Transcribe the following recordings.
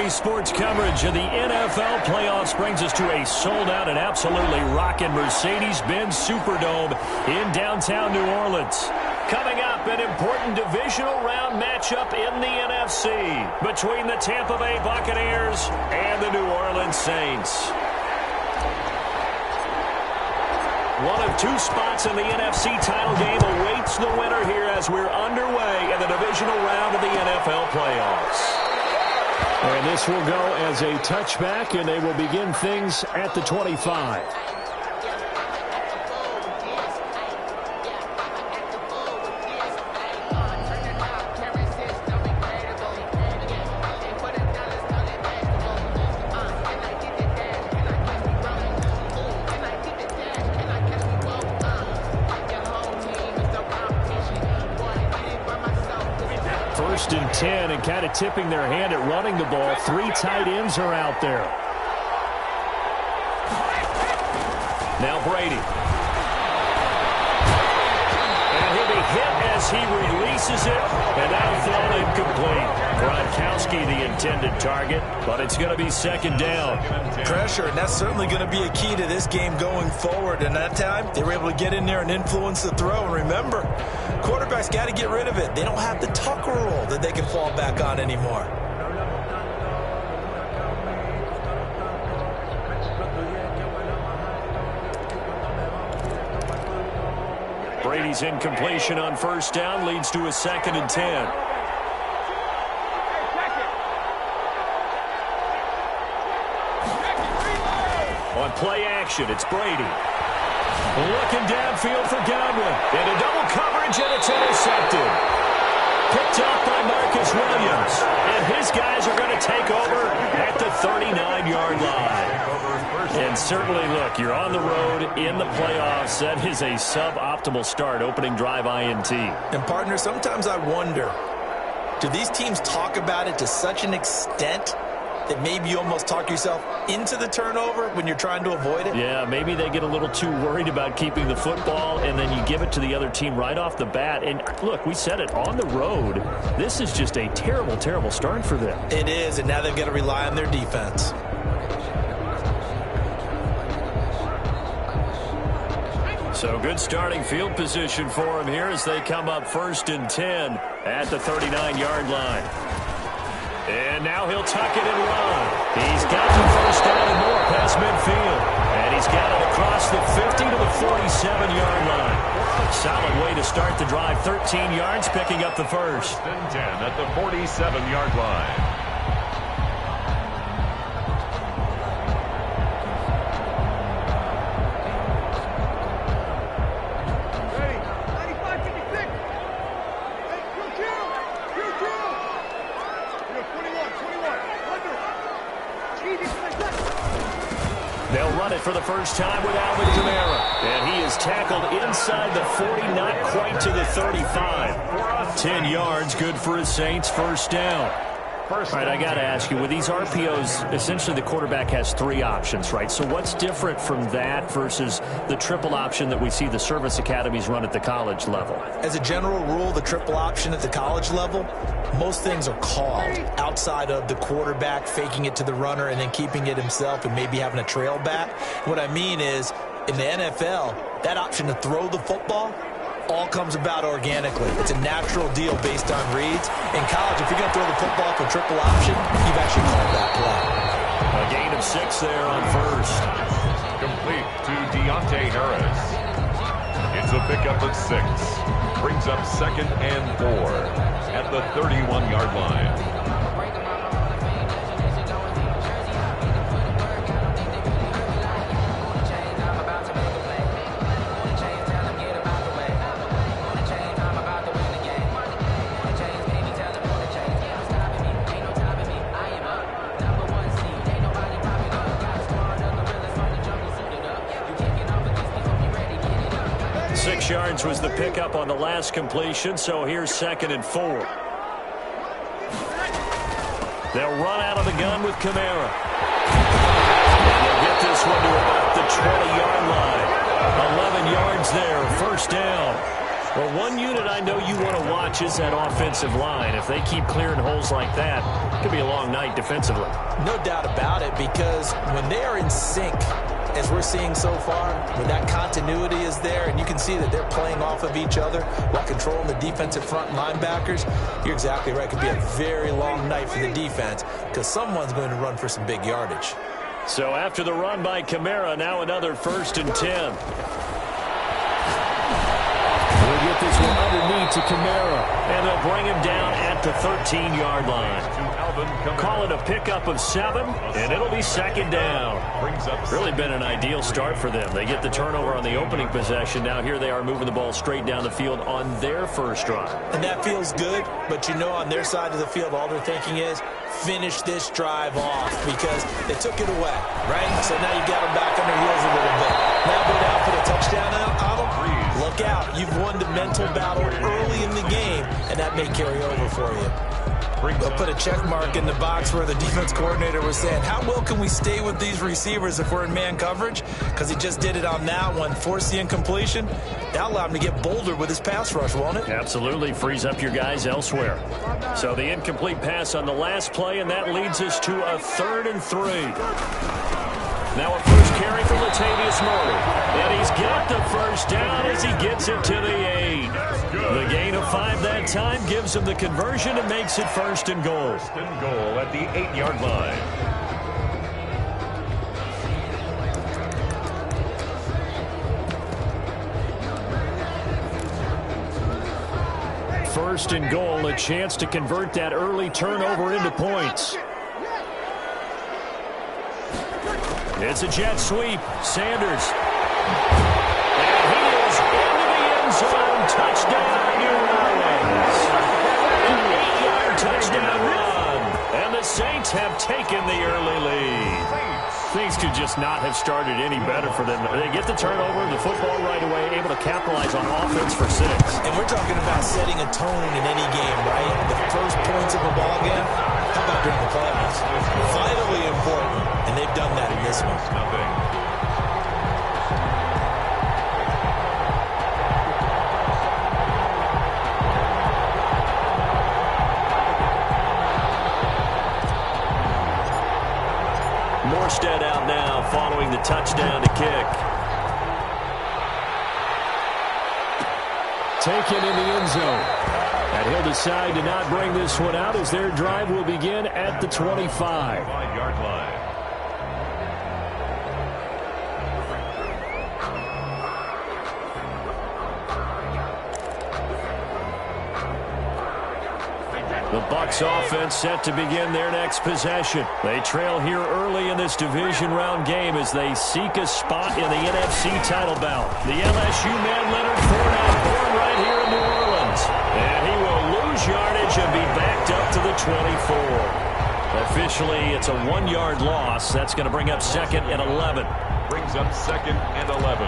Today's sports coverage of the NFL playoffs brings us to a sold-out and absolutely rocking Mercedes-Benz Superdome in downtown New Orleans. Coming up, an important divisional round matchup in the NFC between the Tampa Bay Buccaneers and the New Orleans Saints. One of two spots in the NFC title game awaits the winner here as we're underway in the divisional round of the NFL playoffs. And this will go as a touchback, and they will begin things at the 25. First and 10, and kind of tipping their hand at running the ball. Three tight ends are out there. Now Brady. And he'll be hit as he releases it, and that'll fall incomplete. Gronkowski the intended target, but it's going to be second down. Pressure, and that's certainly going to be a key to this game going forward. And that time, they were able to get in there and influence the throw. And remember, quarterbacks got to get rid of it. They don't have the tucker roll that they can fall back on anymore. Brady's incompletion on first down leads to a second and 10. On play action, it's Brady. Looking downfield for Godwin. Into double coverage, and it's intercepted. Picked up by Marcus Williams. And his guys are going to take over at the 39-yard line. And certainly, look, you're on the road in the playoffs. That is a suboptimal start, opening drive INT. And, partner, sometimes I wonder, do these teams talk about it to such an extent that maybe you almost talk yourself into the turnover when you're trying to avoid it? Yeah, maybe they get a little too worried about keeping the football, and then you give it to the other team right off the bat. And, look, we said it, on the road, this is just a terrible, terrible start for them. It is, and now they've got to rely on their defense. So good starting field position for them here as they come up first and 10 at the 39-yard line. And now he'll tuck it and run. He's got the first down and more past midfield. And he's got it across the 50 to the 47-yard line. Solid way to start the drive. 13 yards, picking up the first. First and 10 at the 47-yard line. They'll run it for the first time with Alvin Kamara. And he is tackled inside the 40, not quite to the 35. 10 yards, good for his Saints, first down. All right, I got to ask you, with these RPOs, essentially the quarterback has three options, right? So what's different from that versus the triple option that we see the service academies run at the college level? As a general rule, the triple option at the college level, most things are called outside of the quarterback faking it to the runner and then keeping it himself and maybe having a trail back. What I mean is, in the NFL, that option to throw the football all comes about organically. It's a natural deal based on reads. In college, if you're going to throw the football for triple option, you've actually called that play. A gain of 6 there on first. Complete to Deontay Harris. It's a pickup of 6. Brings up second and 4 at the 31-yard line. Yards was the pickup on the last completion, so here's second and 4. They'll run out of the gun with Kamara. And they'll get this one to about the 20-yard line. 11 yards there, first down. Well, one unit I know you want to watch is that offensive line. If they keep clearing holes like that, it could be a long night defensively. No doubt about it, because when they are in sync, as we're seeing so far, when that continuity is there and you can see that they're playing off of each other while controlling the defensive front linebackers, you're exactly right. It could be a very long night for the defense because someone's going to run for some big yardage. So after the run by Kamara, now another 1st and 10. We'll get this one underneath to Kamara, and they'll bring him down at the 13-yard line. Call it a pickup of 7, and it'll be 2nd down. Really been an ideal start for them. They get the turnover on the opening possession. Now here they are moving the ball straight down the field on their first drive. And that feels good, but you know on their side of the field, all they're thinking is finish this drive off because they took it away, right? So now you got them back on their heels a little bit. Now go down, put a touchdown on them. Look out. You've won the mental battle early in the game, and that may carry over for you. They'll put a check mark in the box where the defense coordinator was saying, how well can we stay with these receivers if we're in man coverage? Because he just did it on that one, forced the incompletion. That allowed him to get bolder with his pass rush, won't it? Absolutely. Frees up your guys elsewhere. So the incomplete pass on the last play, and that leads us to a 3rd and 3. Now a first carry for Latavius Murray. And he's got the first down as he gets it to the 8. The gain of 5 that time gives him the conversion and makes it 1st and goal. 1st and goal at the 8-yard line. First and goal, a chance to convert that early turnover into points. It's a jet sweep. Sanders. And he is into the end zone. Touchdown, New Orleans. An 8-yard touchdown run. And the Saints have taken the early lead. Things could just not have started any better for them. They get the turnover, the football right away, able to capitalize on offense for 6. And we're talking about setting a tone in any game, right? The first points of a ball game. How about during the playoffs? Vitally important. And they've done that in this one. Morstead out now following the touchdown to kick. Taken in the end zone. And he'll decide to not bring this one out as their drive will begin at the 25. 5-yard line. The Bucs offense set to begin their next possession. They trail here early in this division round game as they seek a spot in the NFC title bout. The LSU man Leonard Fournette born right here in New Orleans. And he will lose yardage and be backed up to the 24. Officially, it's a 1-yard loss. That's going to bring up 2nd and 11. Brings up 2nd and 11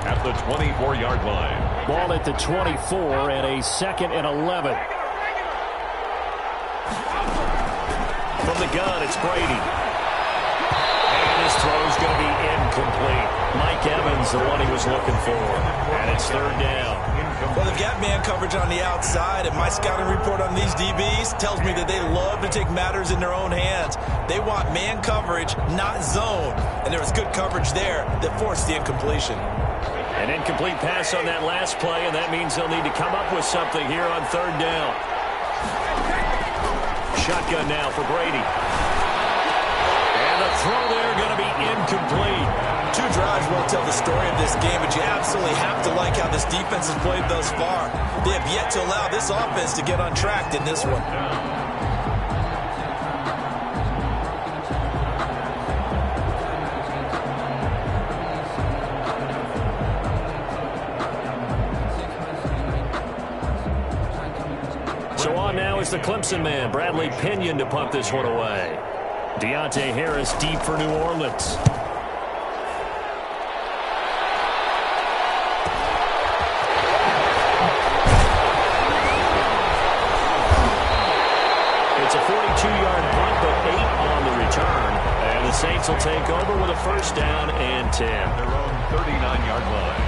at the 24-yard line. Ball at the 24 and a 2nd and 11. From the gun, it's Brady. And his throw's going to be incomplete. Mike Evans, the one he was looking for. And it's 3rd down. Well, they've got man coverage on the outside, and my scouting report on these DBs tells me that they love to take matters in their own hands. They want man coverage, not zone. And there was good coverage there that forced the incompletion. An incomplete pass on that last play, and that means they'll need to come up with something here on 3rd down. Shotgun now for Brady. And the throw there going to be incomplete. 2 drives won't tell the story of this game, but you absolutely have to like how this defense has played thus far. They have yet to allow this offense to get untracked in this one. So on now is the Clemson man, Bradley Pinion, to punt this one away. Deontay Harris deep for New Orleans. It's a 42-yard punt, but 8 on the return. And the Saints will take over with a 1st down and 10. Their own 39-yard line.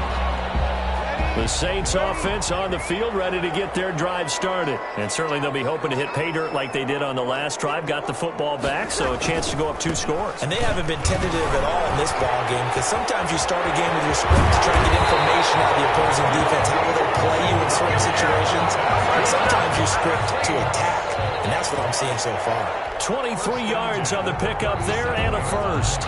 The Saints offense on the field, ready to get their drive started. And certainly they'll be hoping to hit pay dirt like they did on the last drive. Got the football back, so a chance to go up 2 scores. And they haven't been tentative at all in this ball game, because sometimes you start a game with your script to try to get information out of the opposing defense. How will they play you in certain situations? And sometimes you script to attack, and that's what I'm seeing so far. 23 yards on the pickup there and a first.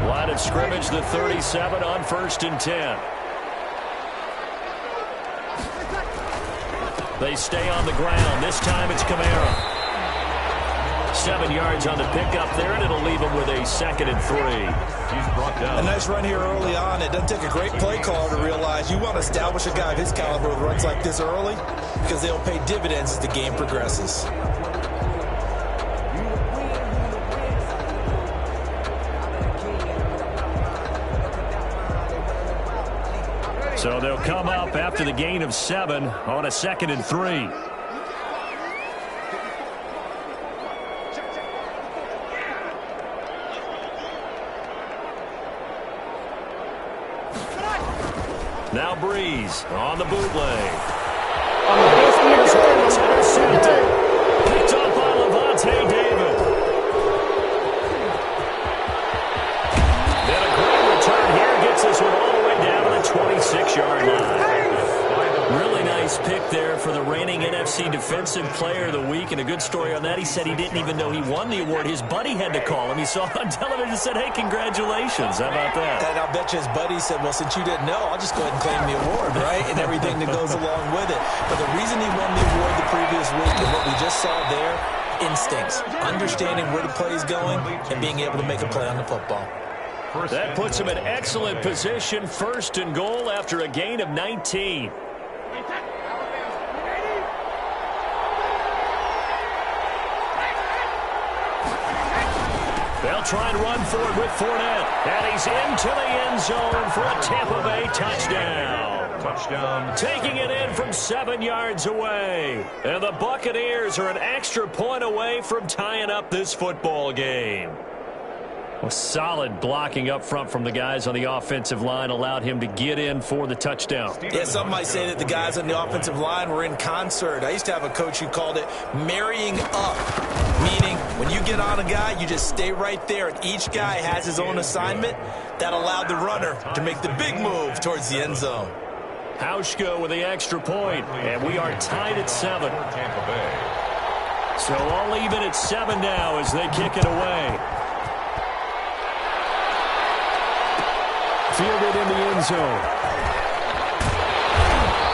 Line of scrimmage, the 37 on 1st and 10. They stay on the ground. This time it's Kamara. 7 yards on the pickup there, and it'll leave him with a 2nd and 3. He's brought down. A nice run here early on. It doesn't take a great play caller to realize you want to establish a guy of his caliber with runs like this early, because they'll pay dividends as the game progresses. So they'll come up after the gain of 7 on a 2nd and 3. Now Breeze on the bootleg. It's intercepted. Picked up by Levante David. Then a great return here gets this one all the way down to the 26-yard line. Really nice pick there for the reigning NFC Defensive Player of the Week. And a good story on that. He said he didn't even know he won the award. His buddy had to call him. He saw it on television and said, hey, congratulations. How about that? And I'll bet you his buddy said, well, since you didn't know, I'll just go ahead and claim the award, right? And everything that goes along with it. But the reason he won the award the previous week and what we just saw there, instincts, understanding where the play is going and being able to make a play on the football. That puts him in excellent position. 1st and goal after a gain of 19. They'll try and run forward with Fournette. And he's into the end zone for a Tampa Bay touchdown. Touchdown. Taking it in from 7 yards away. And the Buccaneers are an extra point away from tying up this football game. Well, solid blocking up front from the guys on the offensive line allowed him to get in for the touchdown. Yeah, some might say that the guys on the offensive line were in concert. I used to have a coach who called it marrying up, meaning when you get on a guy, you just stay right there, and each guy has his own assignment. That allowed the runner to make the big move towards the end zone. Hauschka with the extra point, and we are tied at 7. Tampa Bay. So all even at 7 now as they kick it away. Fielded in the end zone.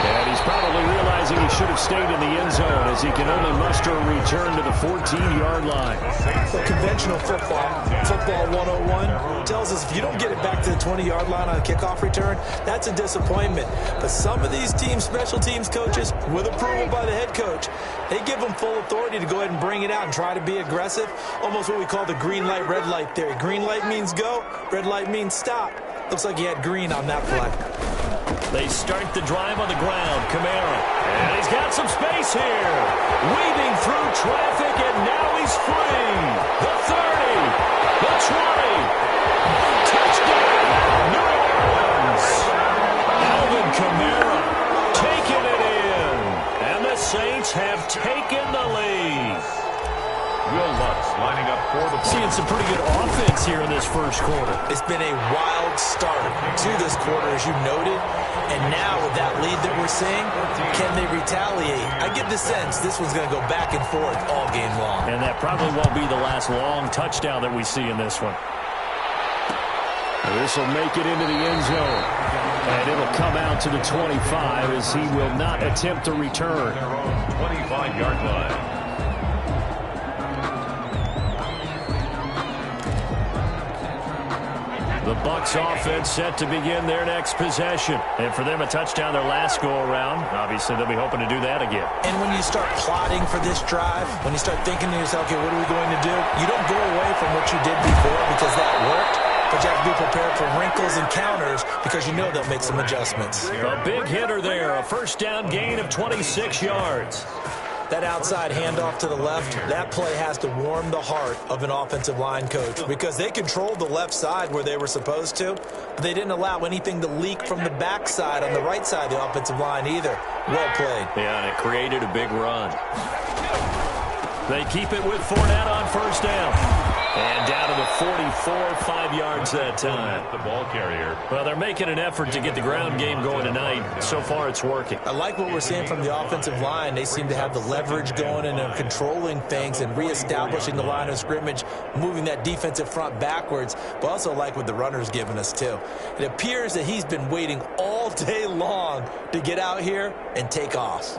And he's probably realizing he should have stayed in the end zone as he can only muster a return to the 14-yard line. But conventional football 101, tells us if you don't get it back to the 20-yard line on a kickoff return, that's a disappointment. But some of these teams, special teams coaches, with approval by the head coach, they give them full authority to go ahead and bring it out and try to be aggressive. Almost what we call the green light, red light theory. Green light means go, red light means stop. Looks like he had green on that play. They start the drive on the ground. Kamara. And he's got some space here. Weaving through traffic, and now he's free. The 30. The 20. Touchdown, New Orleans. Alvin Kamara taking it in. And the Saints have taken the lead. Will Lutz lining up for the Seeing some pretty good offense here in this first quarter. It's been a wild start to this quarter, as you noted. And now with that lead that we're seeing, can they retaliate? I get the sense this one's going to go back and forth all game long. And that probably won't be the last long touchdown that we see in this one. This will make it into the end zone. And it'll come out to the 25 as he will not attempt to return. 25-yard line. The Bucs offense set to begin their next possession. And for them, a touchdown their last go-around. Obviously, they'll be hoping to do that again. And when you start plotting for this drive, when you start thinking to yourself, okay, what are we going to do? You don't go away from what you did before because that worked. But you have to be prepared for wrinkles and counters because you know they'll make some adjustments. A big hitter there. A first down gain of 26 yards. That outside handoff to the left, that play has to warm the heart of an offensive line coach because they controlled the left side where they were supposed to, but they didn't allow anything to leak from the backside on the right side of the offensive line either. Well played. Yeah, and it created a big run. They keep it with Fournette on first down. And down to the 44, 5 yards that time. The ball carrier. Well, they're making an effort to get the ground game going tonight. So far, it's working. I like what we're seeing from the offensive line. They seem to have the leverage going and they're controlling things and reestablishing the line of scrimmage, moving that defensive front backwards, but also like what the runner's giving us, too. It appears that he's been waiting all day long to get out here and take off.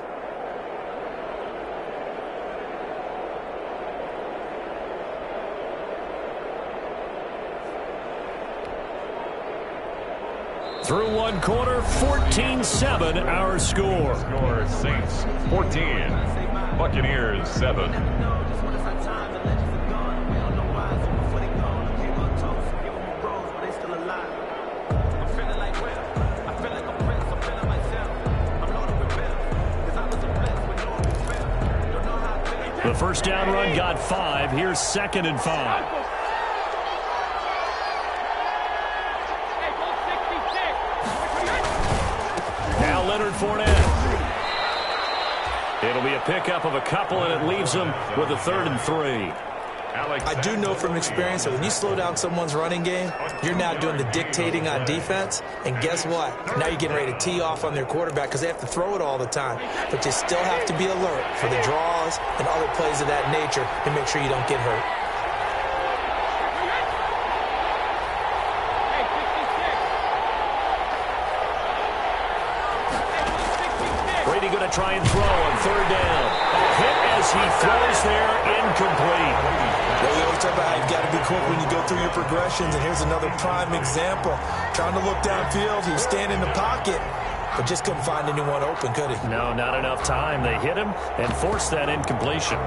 Through one quarter, 14-7 our score. Score Saints 14, Buccaneers 7. The first down run got 5. Here's 2nd and 5. Leonard Fournette. It'll be a pickup of a couple, and it leaves them with a 3rd and 3. I do know from experience that when you slow down someone's running game, you're now doing the dictating on defense. And guess what? Now you're getting ready to tee off on their quarterback because they have to throw it all the time. But you still have to be alert for the draws and other plays of that nature to make sure you don't get hurt. Going to try and throw on 3rd down. A hit as he throws there, incomplete. Well, we always talk about how you've got to be quick when you go through your progressions, and here's another prime example. Trying to look downfield, he was standing in the pocket, but just couldn't find anyone open, could he? No, not enough time. They hit him and forced that incompletion.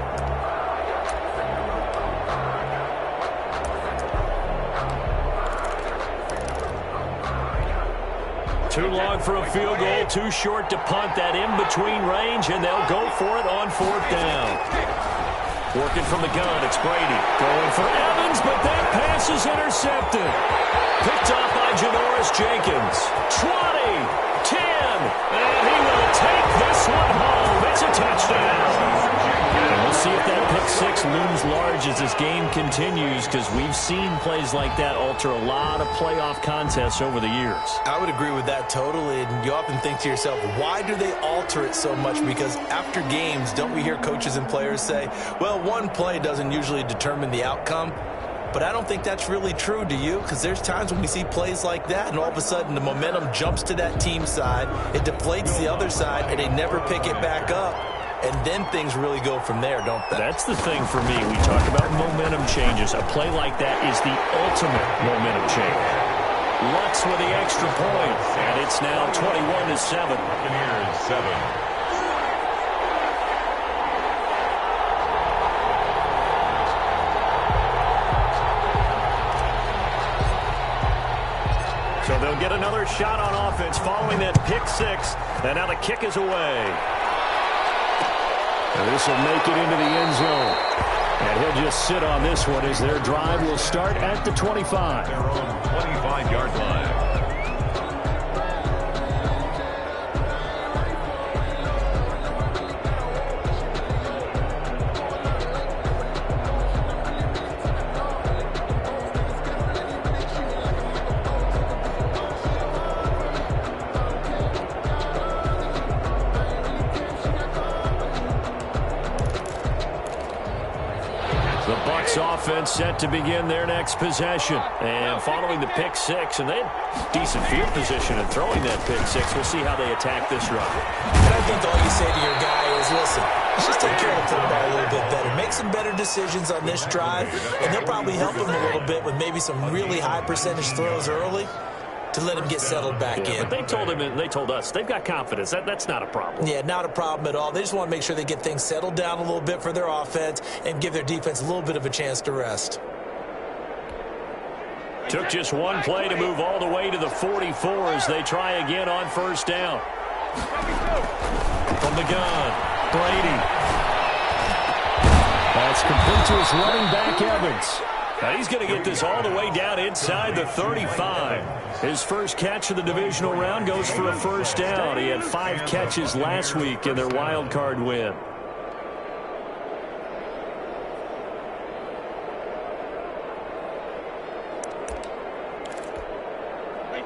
Too long for a field goal, too short to punt that in-between range, and they'll go for it on 4th down. Working from the gun, it's Brady. Going for Evans, but that pass is intercepted. Picked off by Janoris Jenkins. 20, 10, and he will take this one home. It's a touchdown. And we'll see if that pick 6 looms large as this game continues, because we've seen plays like that alter a lot of playoff contests over the years. I would agree with that totally, and you often think to yourself, why do they alter it so much? Because after games, don't we hear coaches and players say, well, one play doesn't usually determine the outcome? But I don't think that's really true, do you? Because there's times when we see plays like that, and all of a sudden the momentum jumps to that team side, it deflates the other side, and they never pick it back up. And then things really go from there, don't they? That's the thing for me. We talk about momentum changes. A play like that is the ultimate momentum change. Lutz with the extra point, and it's now 21-7. Buccaneers 7. So they'll get another shot on offense following that pick 6, and now the kick is away. And this will make it into the end zone. And he'll just sit on this one as their drive will start at the 25. Their own 25-yard line. Offense set to begin their next possession. And following the pick 6, and they had decent field position in throwing that pick 6. We'll see how they attack this run. And I think all you say to your guy is, listen, let's just take care of the football a little bit better. Make some better decisions on this drive, and they'll probably help him a little bit with maybe some really high percentage throws early to let him get settled back in. But they told him, and they told us, they've got confidence. That's not a problem. Yeah, not a problem at all. They just want to make sure they get things settled down a little bit for their offense and give their defense a little bit of a chance to rest. Took just one play to move all the way to the 44 as they try again on first down. From the gun, Brady. It's complete to his running back, Evans. Now he's going to get this all the way down inside the 35. His first catch of the divisional round goes for a first down. He had 5 catches last week in their wild card win.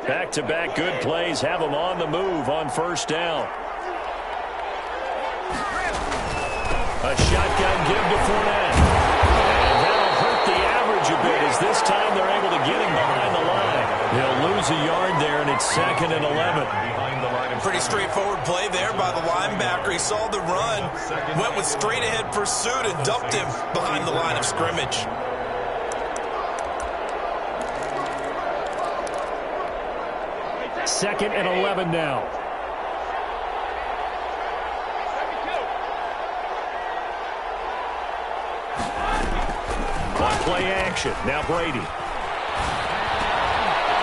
Back-to-back good plays have him on the move on first down. A shotgun give to Fournette. And that'll hurt the average a bit as this time they're able to get him behind the line. He'll lose a yard there, and it's 2nd and 11. Pretty straightforward play there by the linebacker. He saw the run, went with straight-ahead pursuit, and dumped him behind the line of scrimmage. Second and 11 now. On play action. Now Brady.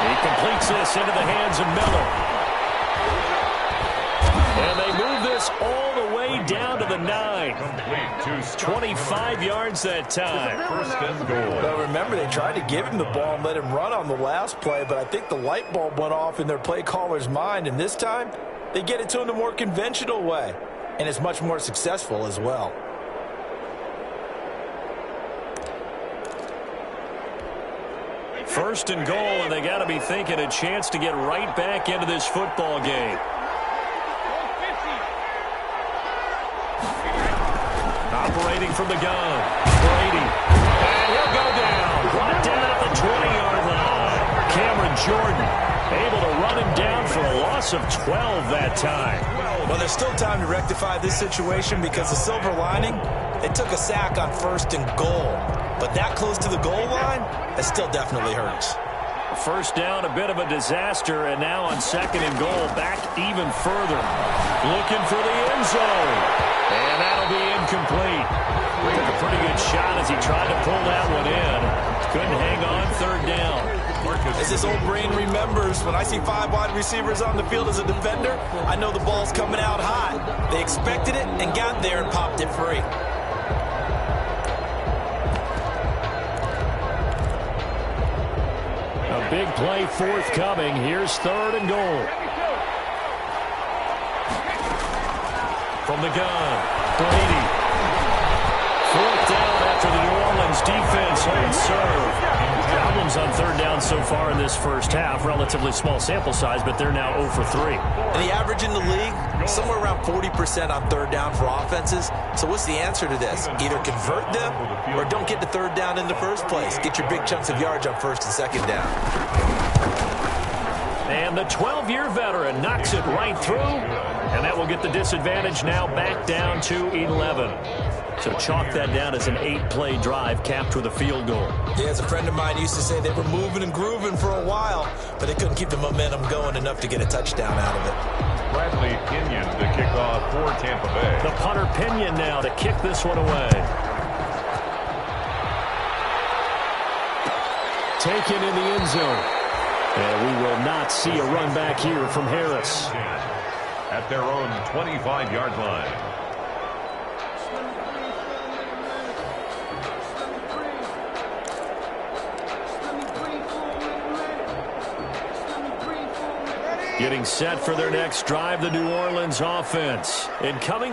He completes this into the hands of Miller. And they move this all the way down to the 9. 25 yards that time. First and goal. But remember, they tried to give him the ball and let him run on the last play, but I think the light bulb went off in their play caller's mind, and this time they get it to him the more conventional way, and it's much more successful as well. First and goal, and they got to be thinking a chance to get right back into this football game. Operating from the gun, Brady. And he'll go down. Brought down at the 20-yard line. Cameron Jordan able to run him down for a loss of 12 that time. Well, there's still time to rectify this situation because the silver lining, they took a sack on first and goal. But that close to the goal line, that still definitely hurts. First down, a bit of a disaster, and now on second and goal, back even further. Looking for the end zone. And that'll be incomplete. Took a pretty good shot as he tried to pull that one in. Couldn't hang on third down. As his old brain remembers, when I see 5 wide receivers on the field as a defender, I know the ball's coming out high. They expected it and got there and popped it free. A big play forthcoming. Here's third and goal. From the gun, Brady. 4th down after the New Orleans defense holds serve. Problems on third down so far in this first half. Relatively small sample size, but they're now 0 for 3. And the average in the league, somewhere around 40% on third down for offenses. So what's the answer to this? Either convert them or don't get to third down in the first place. Get your big chunks of yards on first and second down. And the 12-year veteran knocks it right through. And that will get the disadvantage now back down to 11. So chalk that down as an 8-play drive capped with a field goal. Yeah, as a friend of mine used to say, they were moving and grooving for a while, but they couldn't keep the momentum going enough to get a touchdown out of it. Bradley Pinion to kick off for Tampa Bay. The punter Pinion now to kick this one away. Taken in the end zone. And we will not see a run back here from Harris. At their own 25-yard line. Getting set for their next drive, the New Orleans offense. And coming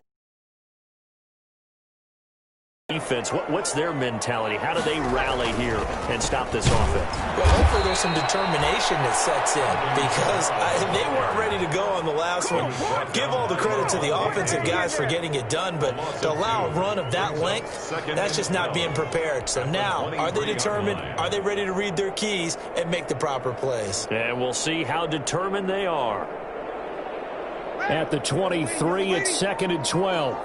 defense, what's their mentality? How do they rally here and stop this offense? Well, hopefully there's some determination that sets in because they weren't ready to go on the last one. Give all the credit to the offensive guys for getting it done, but to allow a run of that length, that's just not being prepared. So now, are they determined? Are they ready to read their keys and make the proper plays? And we'll see how determined they are. At the 23, it's 2nd and 12.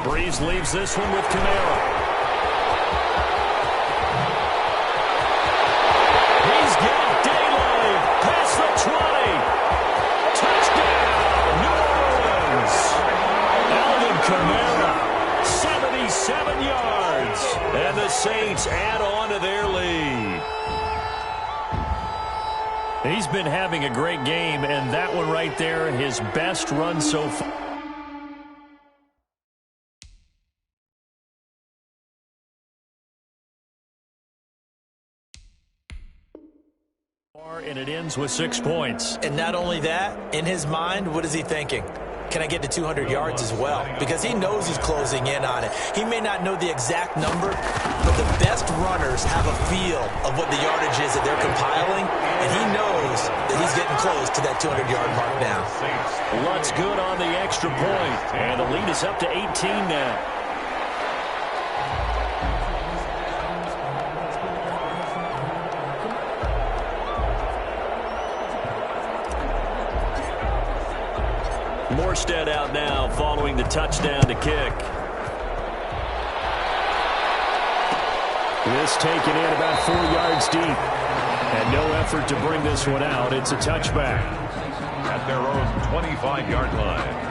Breeze leaves this one with Kamara. He's got daylight past the 20. Touchdown, New Orleans. Alvin Kamara, 77 yards. And the Saints add on to their lead. He's been having a great game, and that one right there, his best run so far. and it ends with 6 points. And not only that, in his mind, what is he thinking? Can I get to 200 yards as well? Because he knows he's closing in on it. He may not know the exact number, but the best runners have a feel of what the yardage is that they're compiling, and he knows that he's getting close to that 200-yard mark now. Lutz good on the extra point, and the lead is up to 18 now. Morstead out now following the touchdown to kick. This taken in about 4 yards deep. And no effort to bring this one out. It's a touchback. At their own 25-yard line.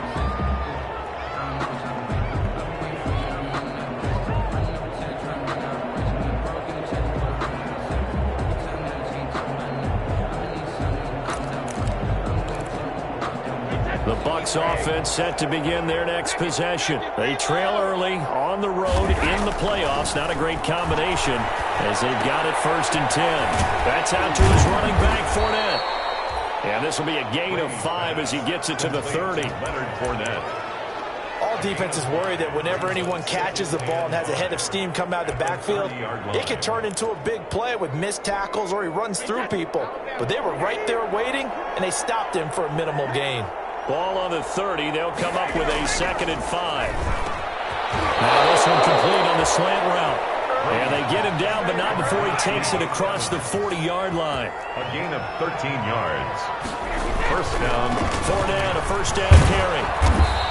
The Bucs offense set to begin their next possession. They trail early on the road in the playoffs. Not a great combination as they've got it 1st and 10. That's out to his running back, Fournette. And this will be a gain of 5 as he gets it to the 30. Leonard Fournette. All defenses worry that whenever anyone catches the ball and has a head of steam come out of the backfield, it could turn into a big play with missed tackles or he runs through people. But they were right there waiting, and they stopped him for a minimal gain. Ball on the 30. They'll come up with a 2nd and 5. Now this one complete on the slant route. And they get him down, but not before he takes it across the 40-yard line. A gain of 13 yards. First down. Fournette, a first down carry.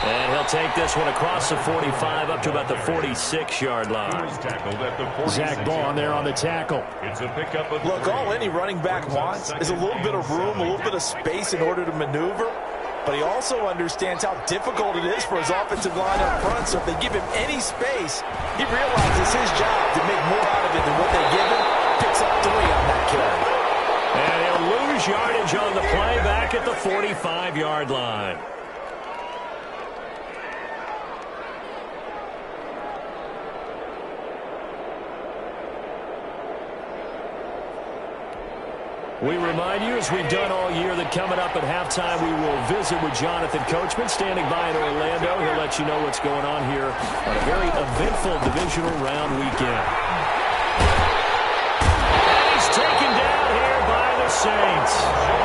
And he'll take this one across the 45 up to about the 46-yard line. Tackled at the 46. Zach Bond there on the tackle. It's a pickup of Look, all any running back wants is a little bit of room, a little bit of space in order to maneuver. But he also understands how difficult it is for his offensive line up front. So if they give him any space, he realizes his job to make more out of it than what they give him. Picks up 3 on that carry. And he'll lose yardage on the play back at the 45-yard line. We remind you, as we've done all year, that coming up at halftime, we will visit with Jonathan Coachman, standing by in Orlando. He'll let you know what's going on here on a very eventful divisional round weekend. And he's taken down here by the Saints.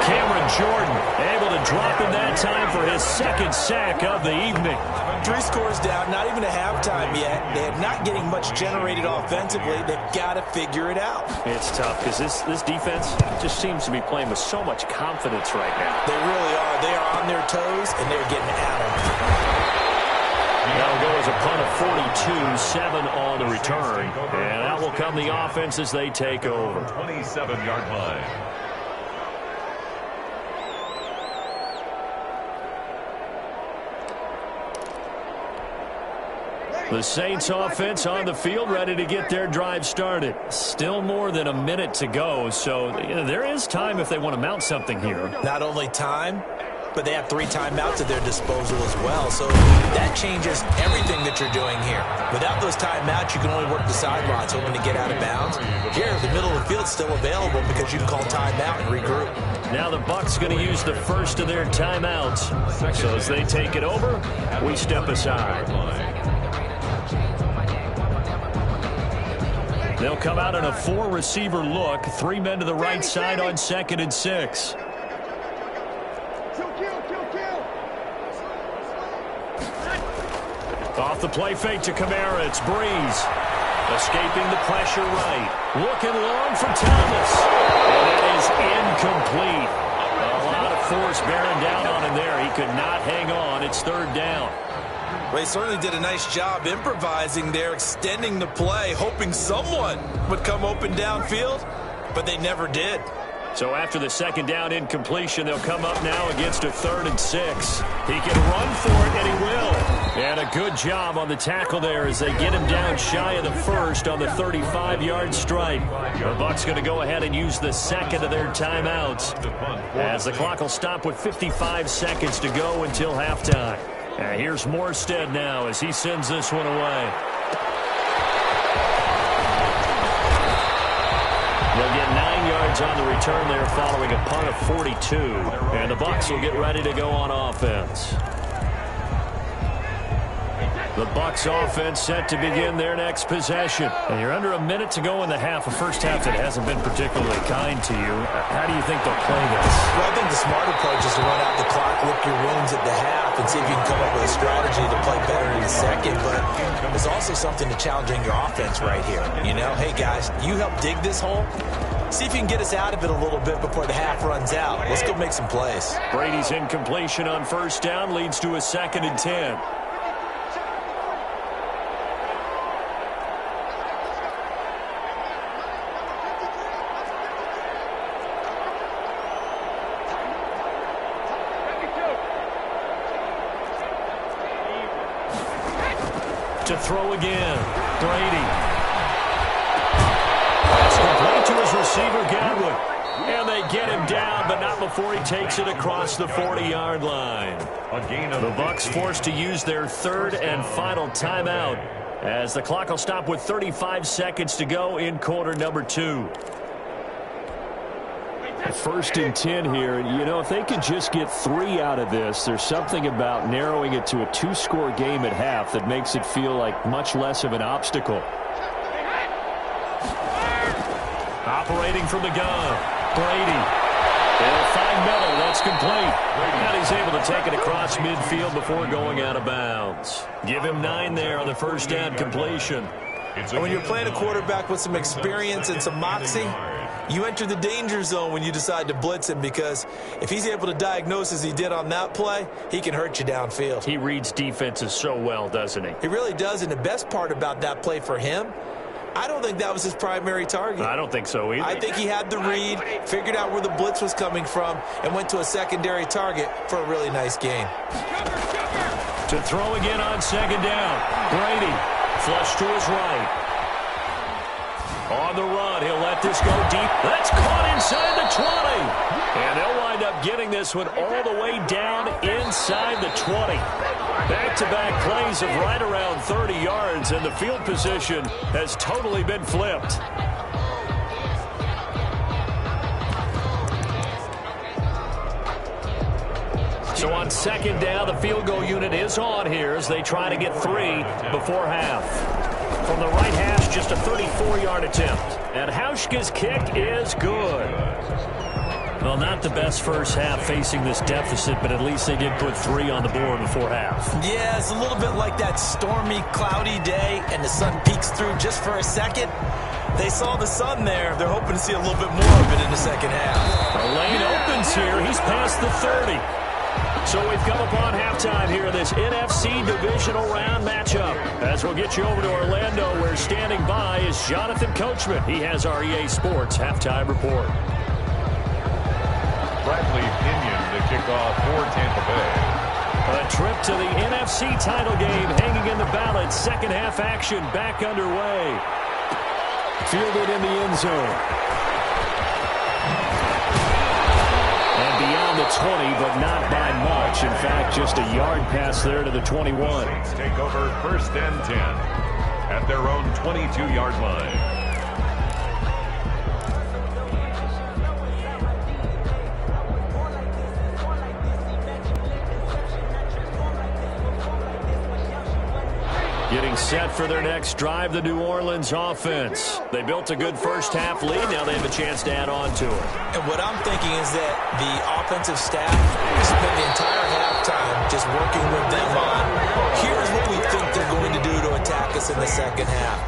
Cameron Jordan able to drop him that time for his 2nd sack of the evening. 3 scores down, not even a halftime yet. They're not getting much generated offensively. They've got to figure it out. It's tough because this defense just seems to be playing with so much confidence right now. They really are. They are on their toes, and they're getting at them. That'll go as a punt of 42, 7 on the return. And out will come the offense as they take over. 27-yard line. The Saints offense on the field, ready to get their drive started. Still more than a minute to go, so there is time if they want to mount something here. Not only time, but they have 3 timeouts at their disposal as well. So that changes everything that you're doing here. Without those timeouts, you can only work the sidelines hoping to get out of bounds. Here, the middle of the field's still available because you can call timeout and regroup. Now the Bucs going to use the first of their timeouts. So as they take it over, we step aside. They'll come out in a 4-receiver look. 3 men to the right side on 2nd and 6. Off the play fake to Kamara. It's Breeze. Escaping the pressure right. Looking long for Thomas. And that is incomplete. A lot of force bearing down on him there. He could not hang on. It's 3rd down. Well, he certainly did a nice job improvising there, extending the play, hoping someone would come open downfield, but they never did. So after the 2nd down incompletion, they'll come up now against a 3rd and 6. He can run for it, and he will. And a good job on the tackle there as they get him down shy of the 1st on the 35-yard strike. The Bucs going to go ahead and use the 2nd of their timeouts as the clock will stop with 55 seconds to go until halftime. And here's Morstead now as he sends this one away. They'll get 9 yards yards on the return there following a punt of 42. And the Bucs will get ready to go on offense. The Bucs offense set to begin their next possession. And you're under a minute to go in the half, a first half that hasn't been particularly kind to you. How do you think they'll play this? Well, I think the smart approach is to run out the clock, lick your wounds at the half, and see if you can come up with a strategy to play better in the second. But there's also something to challenging your offense right here. You know, hey, guys, you help dig this hole. See if you can get us out of it a little bit before the half runs out. Let's go make some plays. Brady's incompletion on first down leads to a 2nd and 10. To throw again, Brady. That's complete to his receiver, Godwin. And they get him down, but not before he takes it across the 40-yard line. The Bucs forced to use their 3rd and final timeout as the clock will stop with 35 seconds to go in quarter number 2. 1st and 10 here. You know, if they could just get 3 out of this, there's something about narrowing it to a 2-score game at half that makes it feel like much less of an obstacle. Operating from the gun, Brady. They'll find Miller. That's complete. And he's able to take it across midfield before going out of bounds. Give him 9 there on the first down completion. And when you're playing a quarterback with some experience and some moxie, you enter the danger zone when you decide to blitz him, because if he's able to diagnose as he did on that play, he can hurt you downfield. He reads defenses so well, doesn't he? He really does, and the best part about that play for him, I don't think that was his primary target. I don't think so either. I think he had the read, figured out where the blitz was coming from, and went to a secondary target for a really nice game. To throw again on 2nd down, Brady. Flush to his right. On the run, he'll let this go deep. That's caught inside the 20. And they'll wind up getting this one all the way down inside the 20. Back-to-back plays of right around 30 yards, and the field position has totally been flipped. So on 2nd down, the field goal unit is on here as they try to get 3 before half. From the right hash, just a 34-yard attempt. And Hauschka's kick is good. Well, not the best first half facing this deficit, but at least they did put 3 on the board before half. Yeah, it's a little bit like that stormy, cloudy day, and the sun peeks through just for a second. They saw the sun there. They're hoping to see a little bit more of it in the second half. The lane opens here. He's past the 30. So we've come upon halftime here in this NFC Divisional Round matchup. As we'll get you over to Orlando, where standing by is Jonathan Coachman. He has our EA Sports halftime report. Bradley Pinion to kick off for Tampa Bay. A trip to the NFC title game hanging in the balance. Second half action back underway. Fielded in the end zone. And beyond the 20, but not by much. In fact, just a yard pass there to the 21. Saints take over 1st and 10 at their own 22-yard line. Getting set for their next drive, the New Orleans offense. They built a good first half lead. Now they have a chance to add on to it. And what I'm thinking is that the offensive staff spent the entire halftime just working with them on, here's what we think they're going to do to attack us in the second half.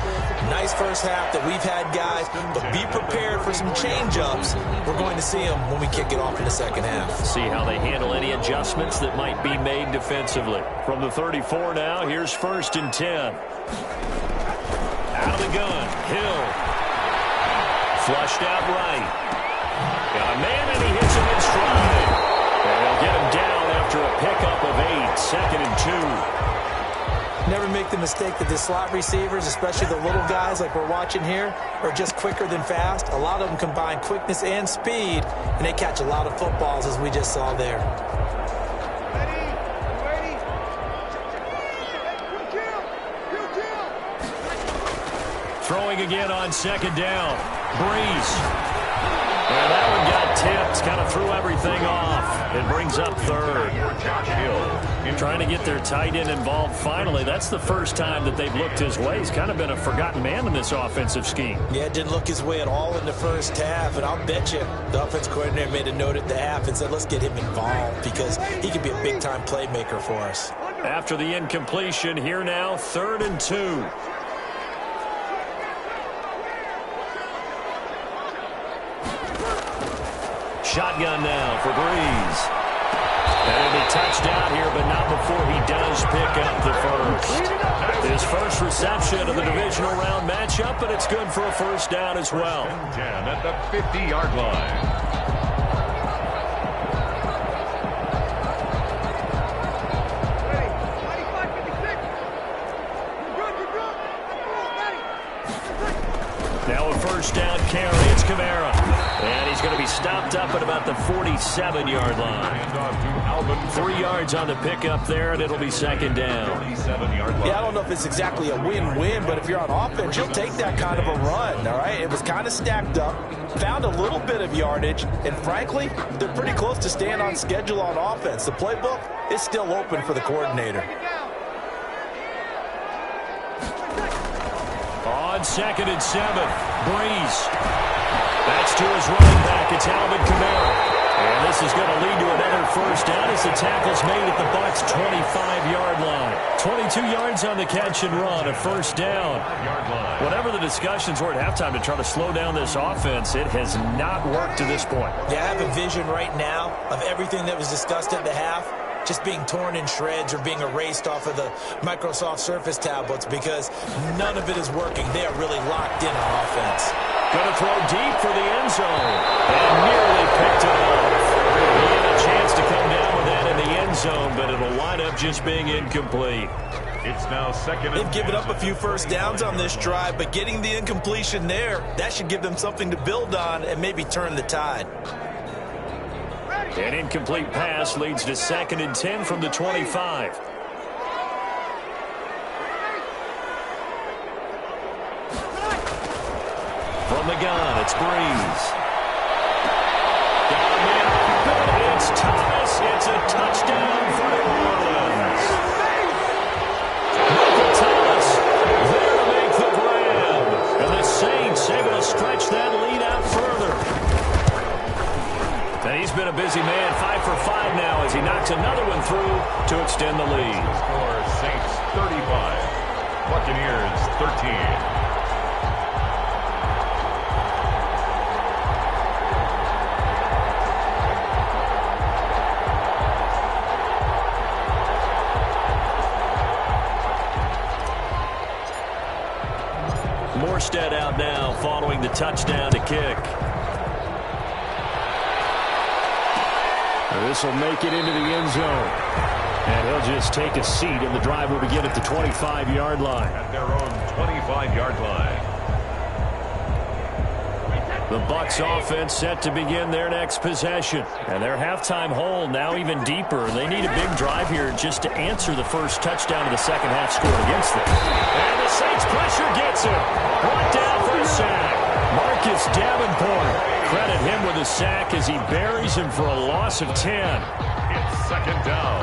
Nice first half that we've had, guys, but be prepared for some change-ups. We're going to see them when we kick it off in the second half. See how they handle any adjustments that might be made defensively. From the 34 now, here's 1st and 10. Out of the gun, Hill. Flushed out right. Got a man, and he hits him in stride. And they'll get him down after a pickup of 8, 2nd and 2. Never make the mistake that the slot receivers, especially the little guys like we're watching here, are just quicker than fast. A lot of them combine quickness and speed, and they catch a lot of footballs, as we just saw there. Ready? Throwing again on 2nd down. Breeze. And that one got tipped, kind of threw everything off. It brings up third. Josh Hill. Trying to get their tight end involved finally. That's the first time that they've looked his way. He's kind of been a forgotten man in this offensive scheme. Yeah, it didn't look his way at all in the first half, and I'll bet you the offense coordinator made a note at the half and said, let's get him involved because he could be a big-time playmaker for us. After the incompletion, here now, 3rd and 2. Shotgun now for Breeze. And it'll be touchdown here, but not before he does pick up the first. His first reception of the divisional round matchup, but it's good for a first down as well. 10 at the 50-yard line. Now a first down carry. It's Kamara. And he's going to be stopped up at about the 47-yard line. 3 yards on the pickup there, and it'll be second down. 47-yard line. Yeah, I don't know if it's exactly a win-win, but if you're on offense, you'll take that kind of a run, all right? It was kind of stacked up, found a little bit of yardage, and frankly, they're pretty close to staying on schedule on offense. The playbook is still open for the coordinator. On 2nd and 7, Breeze. That's to his running back. It's Alvin Kamara. And this is going to lead to another first down as the tackle's made at the Bucs' 25-yard line. 22 yards on the catch and run, a first down. Whatever the discussions were at halftime to try to slow down this offense, it has not worked to this point. Yeah, I have a vision right now of everything that was discussed at the half just being torn in shreds or being erased off of the Microsoft Surface tablets because none of it is working. They are really locked in on offense. Going to throw deep for the end zone. And nearly picked it off. He had a chance to come down with that in the end zone, but it'll wind up just being incomplete. It's now second. They've given up a few first downs on this drive, but getting the incompletion there, that should give them something to build on and maybe turn the tide. An incomplete pass leads to 2nd and 10 from the 25. From the gun, it's Breeze. Got a man open. It's Thomas. It's a touchdown for New Orleans. Michael Thomas there to make the grab. And the Saints able to stretch that lead out further. And he's been a busy man, 5 for 5 now as he knocks another one through to extend the lead. Score Saints 35, Buccaneers 13. Morstead out now following the touchdown to kick. This will make it into the end zone. And he'll just take a seat, and the drive will begin at the 25-yard line. At their own 25-yard line. The Bucs offense set to begin their next possession. And their halftime hole now even deeper. They need a big drive here just to answer the first touchdown of the second half scored against them. And the Saints pressure gets him. Brought down for a sack. Marcus Davenport. Credit him with a sack as he buries him for a loss of 10. It's second down.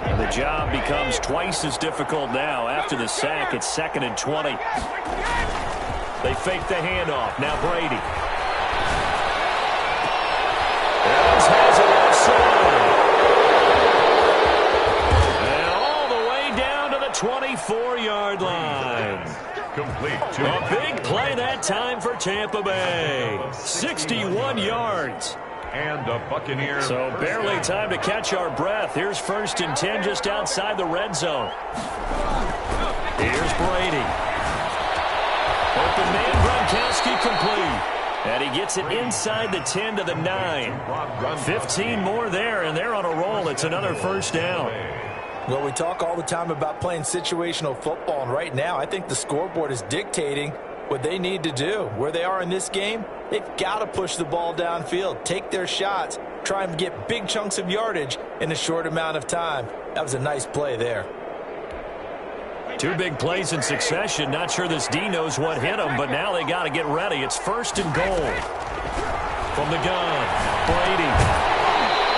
And the job becomes twice as difficult now. After the sack, it's 2nd and 20. They fake the handoff. Now Brady. Evans has it outside. And all the way down to the 24-yard line. Complete. A big play that time for Tampa Bay. 61 yards. And a Buccaneer. So barely time to catch our breath. Here's 1st and 10 just outside the red zone. Here's Brady. Open man, Gronkowski complete. And he gets it inside the 10 to the 9. 15 more there, and they're on a roll. It's another first down. Well, we talk all the time about playing situational football, and right now I think the scoreboard is dictating what they need to do. Where they are in this game, they've got to push the ball downfield, take their shots, try and get big chunks of yardage in a short amount of time. That was a nice play there. Two big plays in succession. Not sure this D knows what hit him, but now they got to get ready. It's 1st and goal. From the gun, Brady.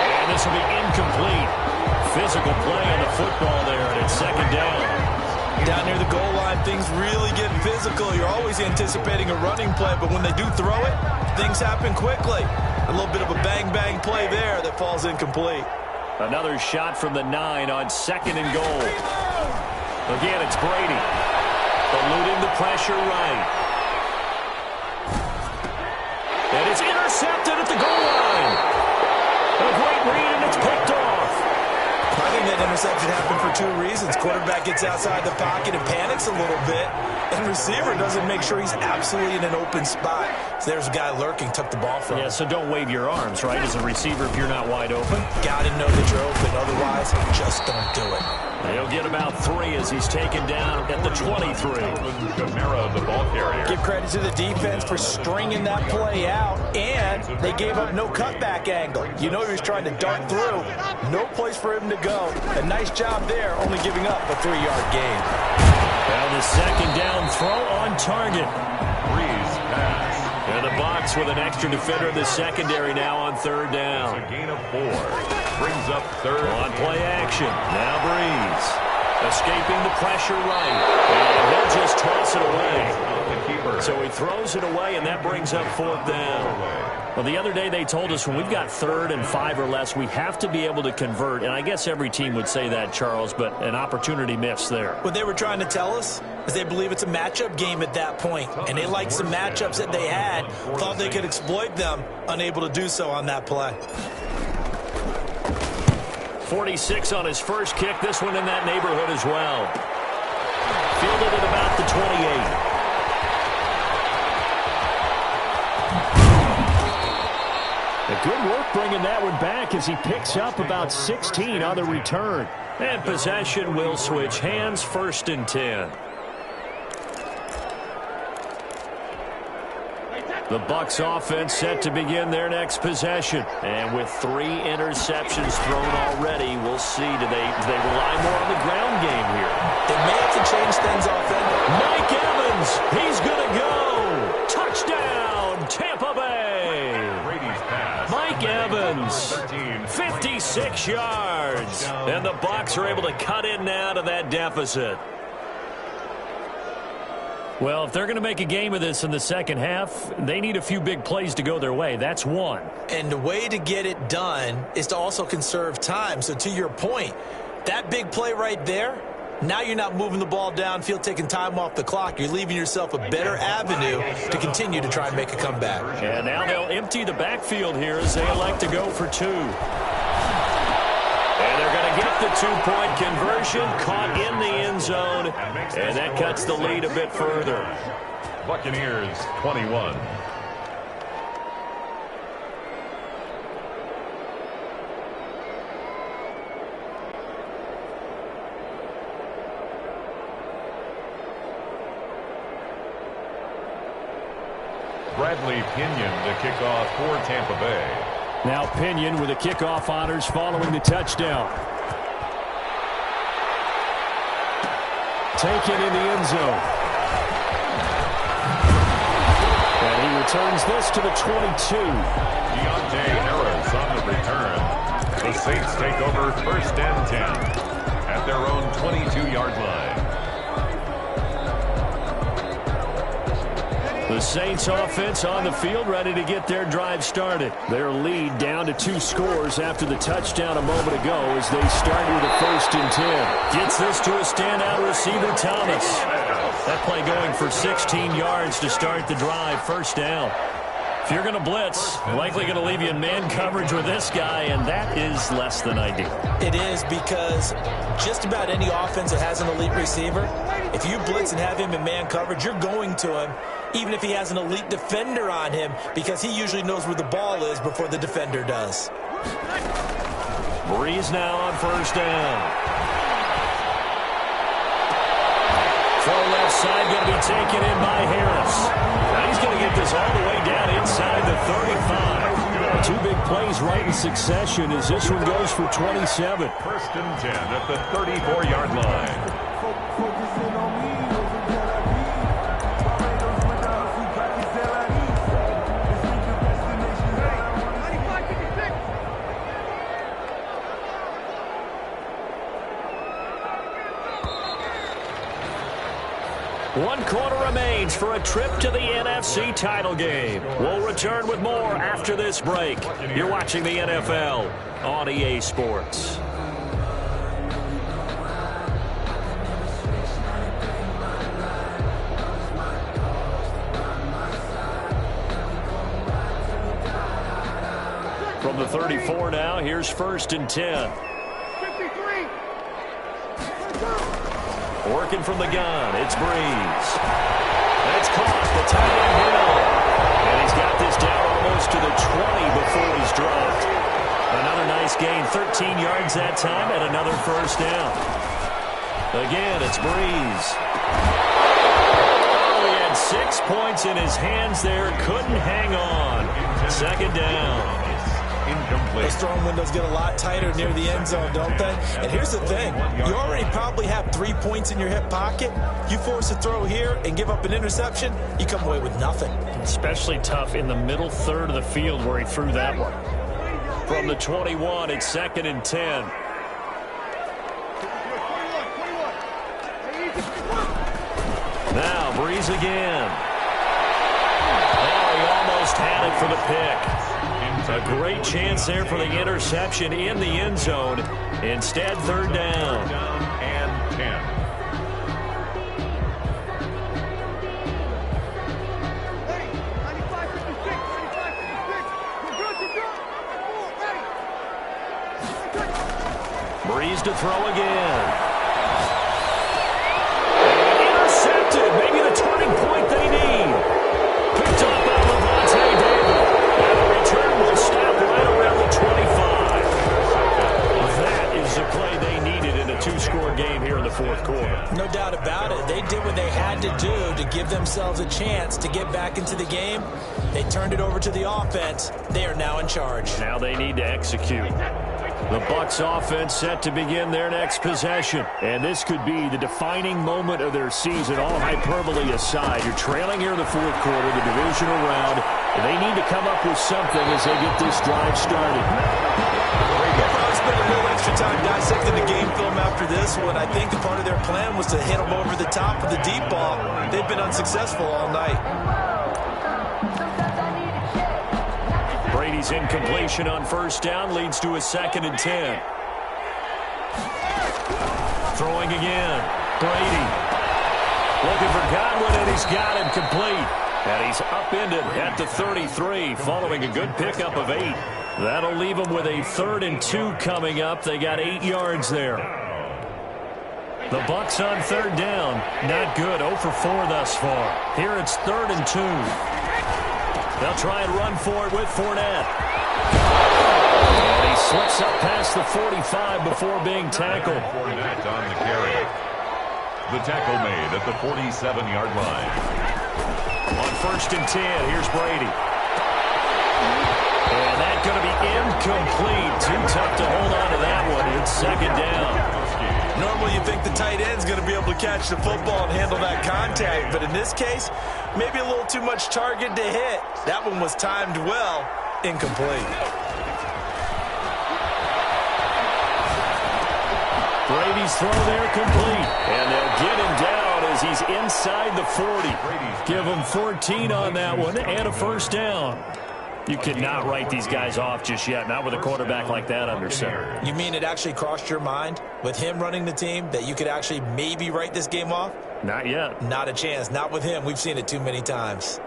And this will be incomplete. Physical play on the football there, and it's 2nd down. Down near the goal line, things really get physical. You're always anticipating a running play, but when they do throw it, things happen quickly. A little bit of a bang-bang play there that falls incomplete. Another shot from the 9 on 2nd and goal. Again, it's Brady. Eluding the pressure right. And it's intercepted at the goal line. A great read, and it's picked off. I think that interception happened for 2 reasons. Quarterback gets outside the pocket and panics a little bit, and receiver doesn't make sure he's absolutely in an open spot. So there's a guy lurking, took the ball from him. Yeah, so don't wave your arms, right, as a receiver if you're not wide open. Got to know that you're open. Otherwise, just don't do it. He'll get about 3 as he's taken down at the 23. Kamara, the ball carrier. Give credit to the defense for stringing that play out, and they gave up no cutback angle. You know he was trying to dart through. No place for him to go. A nice job there, only giving up a 3-yard gain. Now the 2nd down throw on target. Breeze pass. And the box with an extra defender in the secondary now on 3rd down. It's a gain of 4. Brings up 3rd. On play action. Now Breeze. Escaping the pressure right. And he'll just toss it away. So he throws it away, and that brings up 4th down. Well, the other day they told us when we've got 3rd and 5 or less, we have to be able to convert. And I guess every team would say that, Charles, but an opportunity missed there. What they were trying to tell us is they believe it's a matchup game at that point, and they liked some matchups that they had, thought they could exploit them, unable to do so on that play. 46 on his first kick. This one in that neighborhood as well. Fielded at about the 28. Good work bringing that one back as he picks up about 16 on the return. And possession will switch hands, 1st and 10. The Bucs offense set to begin their next possession. And with 3 interceptions thrown already, we'll see. Do they rely more on the ground game here? They may have to change things offensively. Mike Evans, he's going to go. Touchdown, Tampa Bay. Mike Evans, 56 yards. And the Bucs are able to cut in now to that deficit. Well, if they're going to make a game of this in the second half, they need a few big plays to go their way. That's one. And the way to get it done is to also conserve time. So to your point, that big play right there, now you're not moving the ball downfield, taking time off the clock. You're leaving yourself a better avenue to continue to try and make a comeback. And now they'll empty the backfield here as they elect to go for 2. And they're going to get the 2-point conversion, caught in the end zone, and that cuts the lead a bit further. Buccaneers 21. Bradley Pinion to kick off for Tampa Bay. Now Pinion with the kickoff honors following the touchdown. Taken in the end zone. And he returns this to the 22. Deontay Harris on the return. The Saints take over 1st and 10 at their own 22-yard line. The Saints offense on the field, ready to get their drive started. Their lead down to 2 scores after the touchdown a moment ago as they start with a 1st and 10. Gets this to a standout receiver, Thomas. That play going for 16 yards to start the drive, 1st down. If you're going to blitz, likely going to leave you in man coverage with this guy, and that is less than ideal. It is, because just about any offense that has an elite receiver, if you blitz and have him in man coverage, you're going to him, even if he has an elite defender on him, because he usually knows where the ball is before the defender does. Breeze now on 1st down. Far left side going to be taken in by Harris. Now he's going to get this all the way down inside the 35. 2 big plays right in succession as this one goes for 27. First and 10 at the 34-yard line. One quarter remains for a trip to the NFC title game. We'll return with more after this break. You're watching the NFL on EA Sports. From the 34 now, here's first and 10. Working from the gun, it's Breeze. That's caught, the tight end Hill. And he's got this down almost to the 20 before he's dropped. Another nice gain, 13 yards that time, and another first down. Again, it's Breeze. Oh, he had 6 points in his hands there, couldn't hang on. Second down. Incomplete. Those throwing windows get a lot tighter near the end zone, don't they? And here's the thing. You already probably have 3 points in your hip pocket. You force a throw here and give up an interception, you come away with nothing. Especially tough in the middle third of the field where he threw that one. From the 21, it's second and 10. Now, Breeze again. Oh, he almost had it for the pick. A great chance there for the interception in the end zone. Instead, third down. And 10. Breeze to throw again. And intercepted. Maybe the turning point they need. Picked up by Lavonte David. And the return will stop right around the 25. That is the play they needed in a 2-score game here in the fourth quarter. No doubt about it. They did what they had to do to give themselves a chance to get back into the game. They turned it over to the offense. They are now in charge. Now they need to execute. The Bucs offense set to begin their next possession. And this could be the defining moment of their season, all hyperbole aside. You're trailing here in the fourth quarter, the divisional round. And they need to come up with something as they get this drive started. They'll probably spend a little extra time dissecting the game film after this one. I think part of their plan was to hit them over the top of the deep ball. They've been unsuccessful all night. Brady's incompletion on first down leads to a second and 10. Throwing again. Brady. Looking for Godwin, and he's got him complete. And he's upended at the 33, following a good pickup of 8. That'll leave them with a 3rd and 2 coming up. They got 8 yards there. The Bucs on third down. Not good. 0 for 4 thus far. Here it's 3rd and 2. They'll try and run for it with Fournette. And he slips up past the 45 before being tackled. Fournette on the carry. The tackle made at the 47-yard line. On first and 10, here's Brady. And that's going to be incomplete. Too tough to hold on to that one. It's second down. Normally you think the tight end's going to be able to catch the football and handle that contact, but in this case, maybe a little too much target to hit. That one was timed well, incomplete. Brady's throw there complete, and they'll get him down as he's inside the 40. Give him 14 on that one and a first down. You cannot write these guys off just yet, not with a quarterback like that under center. You mean it actually crossed your mind with him running the team that you could actually maybe write this game off? Not yet. Not a chance. Not with him. We've seen it too many times.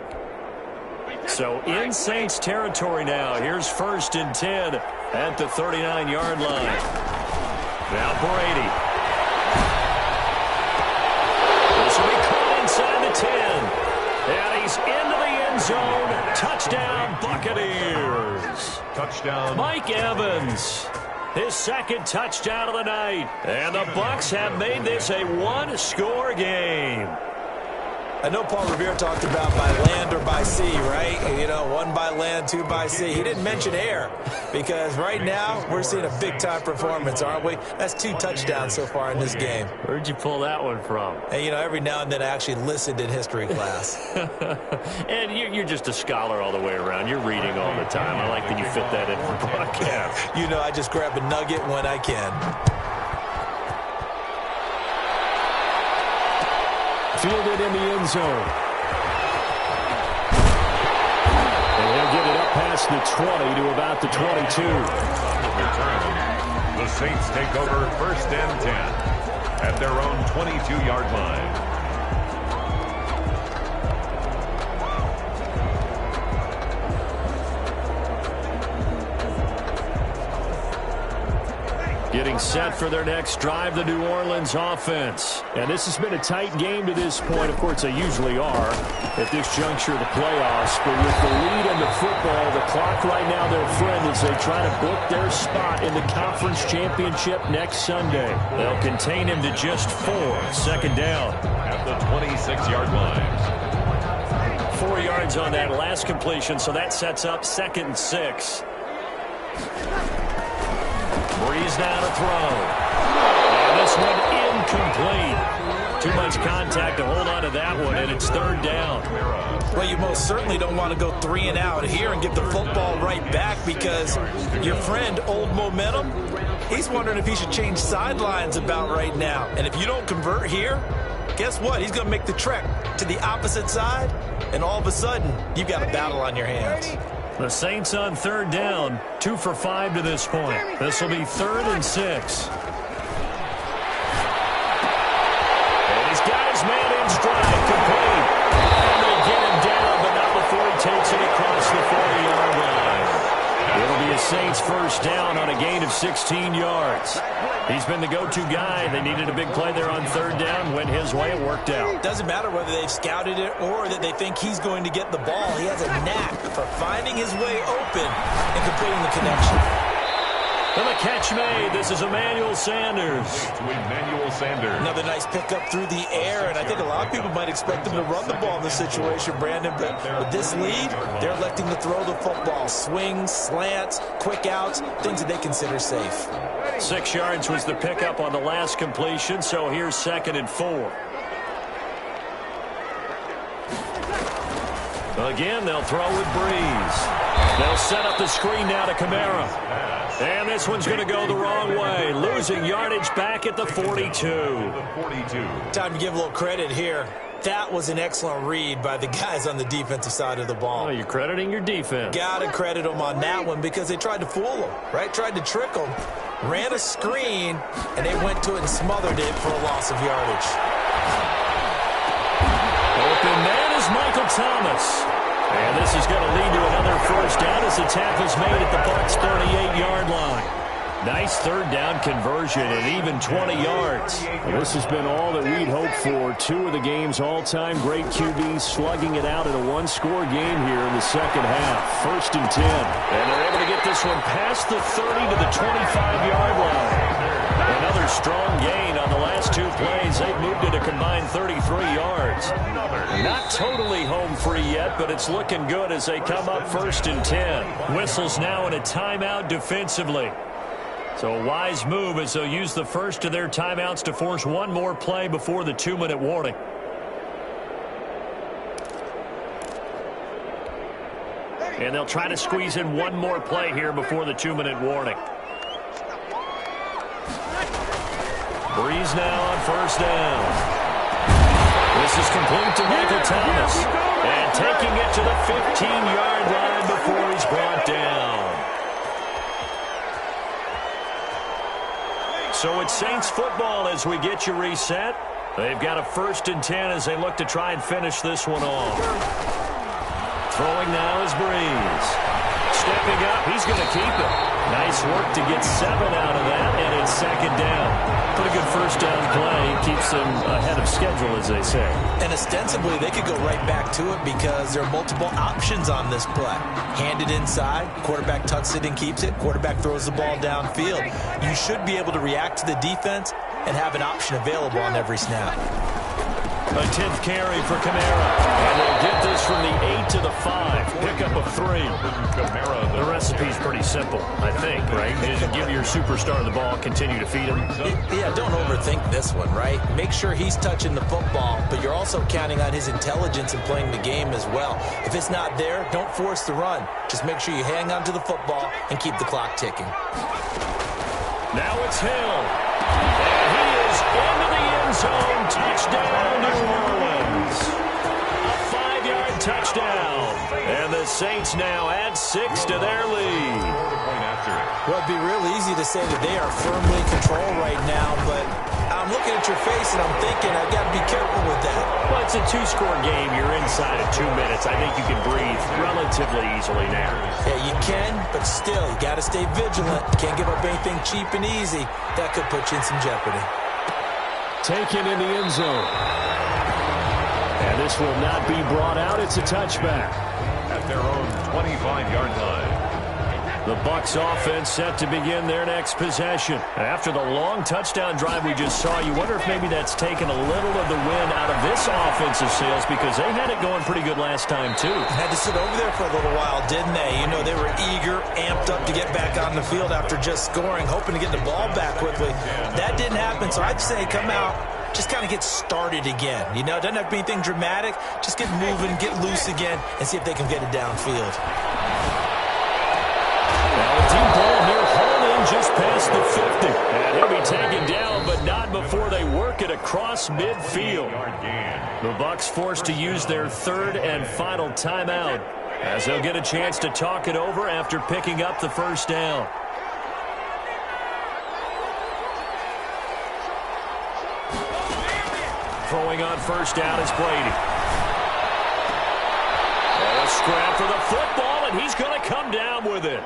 So in Saints territory now. Here's first and 10 at the 39-yard line. Now Brady. This will be caught inside the 10. And he's into the end zone. Touchdown, Buccaneers. Touchdown. Mike Evans. His second touchdown of the night. And the Bucs have made this a one-score game. I know Paul Revere talked about by land or by sea, right? You know, 1 by land, 2 by sea. He didn't mention air because right now we're seeing a big-time performance, aren't we? That's 2 touchdowns so far in this game. Where'd you pull that one from? And, you know, every now and then I actually listened in history class. And you're just a scholar all the way around. You're reading all the time. I like that you fit that in for broadcast. You know, I just grab a nugget when I can. Fielded in the end zone. And he'll get it up past the 20 to about the 22. The Saints take over 1st and 10 at their own 22-yard line. Getting set for their next drive, the New Orleans offense. And this has been a tight game to this point. Of course, they usually are at this juncture of the playoffs. But with the lead in the football, the clock right now their friend as they try to book their spot in the conference championship next Sunday. They'll contain him to just 4. 2nd down. At the 26-yard line. 4 yards on that last completion, so that sets up 2nd and 6. Breeze now to throw. And this one incomplete. Too much contact to hold on to that one, and it's 3rd down. Well, you most certainly don't want to go 3 and out here and give the football right back because your friend, Old Momentum, he's wondering if he should change sidelines about right now. And if you don't convert here, guess what? He's going to make the trek to the opposite side, and all of a sudden, you've got a battle on your hands. The Saints on 3rd down, 2 for 5 to this point. This will be 3rd and 6. And he's got his man in stride, complete. And they get him down, but not before he takes it across the 40-yard line. It'll be a Saints 1st down on a gain of 16 yards. He's been the go-to guy. They needed a big play there on 3rd down. Went his way. It worked out. Doesn't matter whether they've scouted it or that they think he's going to get the ball. He has a knack for finding his way open and completing the connection. And the catch made. This is Emmanuel Sanders. To Emmanuel Sanders. Another nice pickup through the air, and I think a lot of people might expect him to run the ball in this situation, Brandon. But with this lead, they're electing to throw the football. Swings, slants, quick outs, things that they consider safe. 6 yards was the pickup on the last completion, so here's 2nd and 4. Again, they'll throw with Breeze. They'll set up the screen now to Kamara. And this one's going to go the wrong way. Losing yardage back at the 42. Time to give a little credit here. That was an excellent read by the guys on the defensive side of the ball. Oh, you're crediting your defense. Got to credit them on that one because they tried to fool them, right? Tried to trick them. Ran a screen, and they went to it and smothered it for a loss of yardage. Open man is Michael Thomas. And this is going to lead to another 1st down as the tackle's made at the Bucs' 38-yard line. Nice 3rd down conversion and even 20 yards. Well, this has been all that we'd hoped for. 2 of the game's all-time great QBs slugging it out in a 1-score game here in the 2nd half. 1st and 10. And they're able to get this one past the 30 to the 25-yard line. Another strong gain on the last 2 plays. They've moved it a combined 33 yards. Not totally home free yet, but it's looking good as they come up 1st and 10. Whistles now in a timeout defensively. So a wise move as they'll use the first of their timeouts to force one more play before the 2-minute warning. And they'll try to squeeze in one more play here before the 2-minute warning. Breeze now on 1st down. This is complete to Michael Thomas. And taking it to the 15-yard line before he's brought down. So it's Saints football as we get you reset. They've got a 1st and 10 as they look to try and finish this one off. Throwing now is Breeze. Stepping up, he's going to keep it. Nice work to get 7 out of that, and it's 2nd down. Pretty good 1st down play. Keeps them ahead of schedule, as they say. And ostensibly, they could go right back to it because there are multiple options on this play. Hand it inside, quarterback tucks it and keeps it, quarterback throws the ball downfield. You should be able to react to the defense and have an option available on every snap. A 10th carry for Kamara. And they'll get this from the 8 to the 5. Pickup of 3. The recipe's pretty simple, I think, right? Just give your superstar the ball, continue to feed him. Yeah, don't overthink this one, right? Make sure he's touching the football, but you're also counting on his intelligence in playing the game as well. If it's not there, don't force the run. Just make sure you hang on to the football and keep the clock ticking. Now it's Hill. And he is into the end zone. Touchdown, New Orleans. A 5-yard touchdown. And the Saints now add 6 to their lead. Well, it'd be real easy to say that they are firmly in control right now, but I'm looking at your face and I'm thinking I've got to be careful with that. Well, it's a 2-score game. You're inside of 2 minutes. I think you can breathe relatively easily now. Yeah, you can, but still, you got to stay vigilant. You can't give up anything cheap and easy. That could put you in some jeopardy. Taken in the end zone. And this will not be brought out. It's a touchback. At their own 25-yard line. The Bucs offense set to begin their next possession. After the long touchdown drive we just saw, you wonder if maybe that's taken a little of the wind out of this offensive sails because they had it going pretty good last time, too. Had to sit over there for a little while, didn't they? You know, they were eager, amped up to get back on the field after just scoring, hoping to get the ball back quickly. That didn't happen, so I'd say come out, just kind of get started again. You know, it doesn't have to be anything dramatic. Just get moving, get loose again, and see if they can get it downfield. Now a deep ball here, hauled in just past the 50. And he'll be taken down, but not before they work it across midfield. The Bucs forced to use their third and final timeout as they'll get a chance to talk it over after picking up the first down. Throwing on first down is Brady. A scrap for the football, and he's going to come down with it.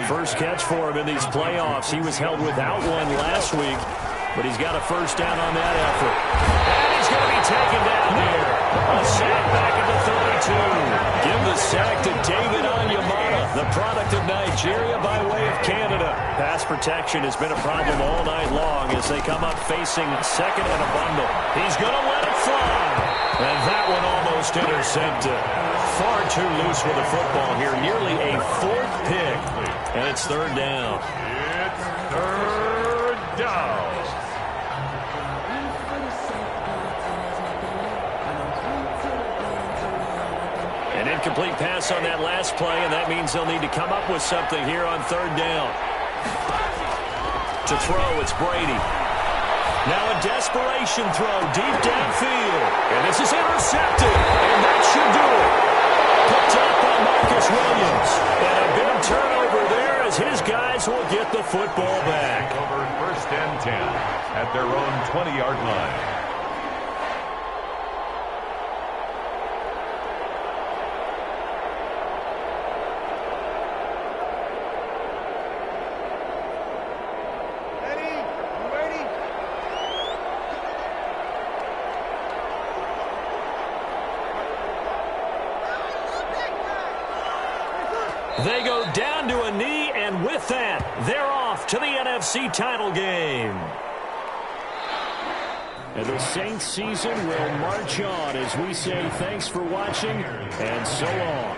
First catch for him in these playoffs. He was held without one last week, but he's got a first down on that effort. And he's going to be taken down here. A sack back at the 32. Give the sack to David Onyemata, the product of Nigeria by way of Canada. Pass protection has been a problem all night long as they come up facing second and a bundle. He's going to let it fly. And that one almost intercepted. Far too loose with the football here. Nearly a 4th pick. And it's third down. It's third down. An incomplete pass on that last play, and that means they'll need to come up with something here on third down. To throw, it's Brady. Now a desperation throw deep downfield. And this is intercepted. And that should do it. Picked up by Marcus Williams. And a big turnover there as his guys will get the football back. Over first and 10 at their own 20-yard line. They go down to a knee, and with that, they're off to the NFC title game. And the Saints season will march on as we say thanks for watching, and so long.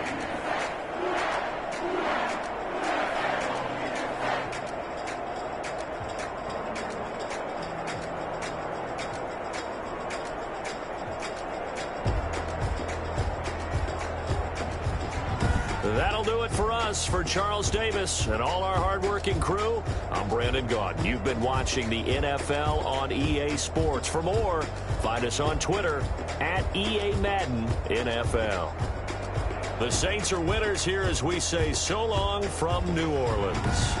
That'll do it for us. For Charles Davis and all our hardworking crew, I'm Brandon Gaudin. You've been watching the NFL on EA Sports. For more, find us on Twitter at EA Madden NFL. The Saints are winners here as we say so long from New Orleans.